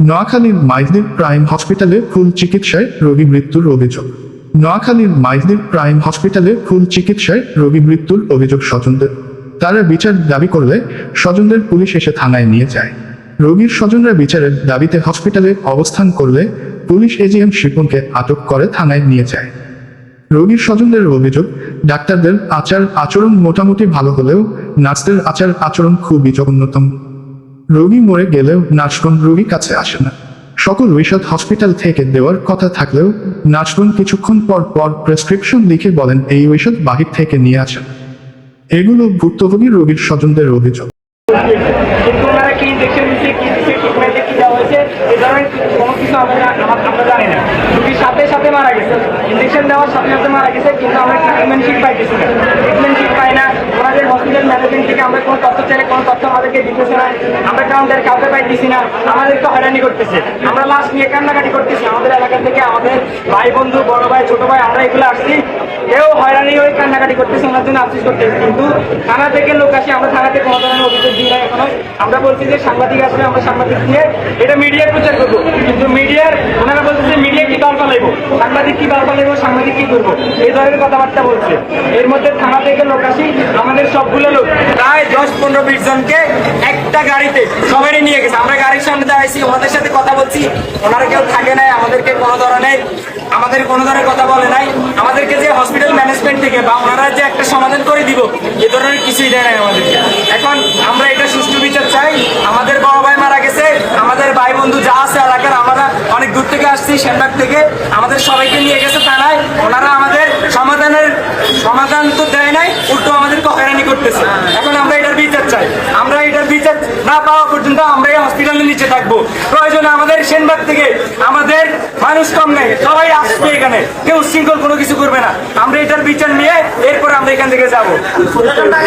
নোয়াখালীর মাইজদির প্রাইম হসপিটালে ভুল চিকিৎসায় রোগী মৃত্যুর অভিযোগ। নোয়াখালীর মাইজদির প্রাইম হসপিটালে ভুল চিকিৎসায় রোগী মৃত্যুর অভিযোগ স্বজনদের। তারা বিচার দাবি করলে স্বজনদের পুলিশ এসে থানায় নিয়ে যায়। রোগীর স্বজনরা বিচারের দাবিতে হসপিটালে অবস্থান করলে পুলিশ এজিএম শিপনকে আটক করে থানায় নিয়ে যায়। রোগীর স্বজনদের অভিযোগ, ডাক্তারদের আচরণ মোটামুটি ভালো হলেও নার্সদের আচরণ খুবই জঘন্যতম। রোগী মরে গেলেও নার্সগণ রোগীর কাছে আসে না। সকল ঔষধ হসপিটাল থেকে দেওয়ার কথা থাকলেও নার্সগণ কিছুক্ষণ পর পর প্রেসক্রিপশন লিখে বলেন এই ঔষধ বাহির থেকে নিয়ে আসেন। এগুলো ভুক্তভোগী রোগীর স্বজনদের অভিযোগ। সাথে সাথে মারা গেছে, ইঞ্জেকশন দেওয়ার সাথে সাথে মারা গেছে, কিন্তু আমরা ট্রিটমেন্ট শিট পাইতেছি না, ট্রিটমেন্ট শিট পাই না। ওনাদের হসপিটাল ম্যানেজমেন্ট থেকে আমরা কোনো তথ্য চাইলে কোনো তথ্য আমাদেরকে দিতেছে না, আমরা কাউন্টারে কাউকে পাইতেছি না, আমাদেরকে হয়রানি করতেছে। আমরা লাস্ট নিয়ে কান্নাকাটি করতেছি, আমাদের এলাকা থেকে আমাদের ভাই বন্ধু বড় ভাই ছোট ভাই আমরা এগুলো আসছি, কেউ হয়রানি হয়ে কান্নাকাটি করতেছে, ওনার জন্য আফসোস করতেছে। কিন্তু থানা থেকে লোক আসে, আমরা থানা থেকে কোনো ধরনের অভিযোগ দিই না এখনো। আমরা বলছি যে সাংবাদিক আসলে আমরা সাংবাদিক দিয়ে এটা মিডিয়ার প্রচার করবো, কিন্তু মিডিয়ার ওনারা বলতেছে মিডিয়া কি দল পালাইবো, সাংবাদিক কি দল পালাইবো, সাংবাদিক কি করবো, এই ধরনের কথাবার্তা বলছে। এর মধ্যে থানা থেকে লোক আসি, আমাদের সবগুলো লোক প্রায় 10-15-20 জনকে একটা গাড়িতে সবাই নিয়ে গেছে। আমরা গাড়ির সামনে দাঁড়াইছি, ওনাদের সাথে কথা বলছি, ওনারা কেউ থাকে নাই, আমাদের কোনো ধরনের কথা বলে নাই। আমাদেরকে যে হসপিটাল ম্যানেজমেন্ট থেকে বা ওনারা যে একটা সমাধান করে দিব এ ধরনের কিছুই দেয় নাই আমাদেরকে। এখন আমরা এটা সুষ্ঠু বিচার চাই। আমাদের বড় ভাই মারা গেছে, আমাদের ভাই বন্ধু যা আছে এলাকার, আমরা অনেক দূর থেকে আসছি, সেনবাগ থেকে, আমাদের সবাইকে নিয়ে গেছে থানায়। ওনারা আমাদের সমাধান তো দেয় নাই, উল্টো আমাদেরকে হয়রানি করতেছে। এখন আমরা এটার বিচার চাই। আমরা এটার বিচার না পাওয়া পর্যন্ত আমরা এই হসপিটালের নিচে থাকবো। প্রয়োজনে আমাদের সেনবাগ থেকে আমাদের মানুষ কম নেই, সবাই আসবে এখানে, কেউ শৃঙ্খল কোনো কিছু করবে না। আমরা এটার বিচার নিয়ে এরপর আমরা এখান থেকে যাবো। আমরা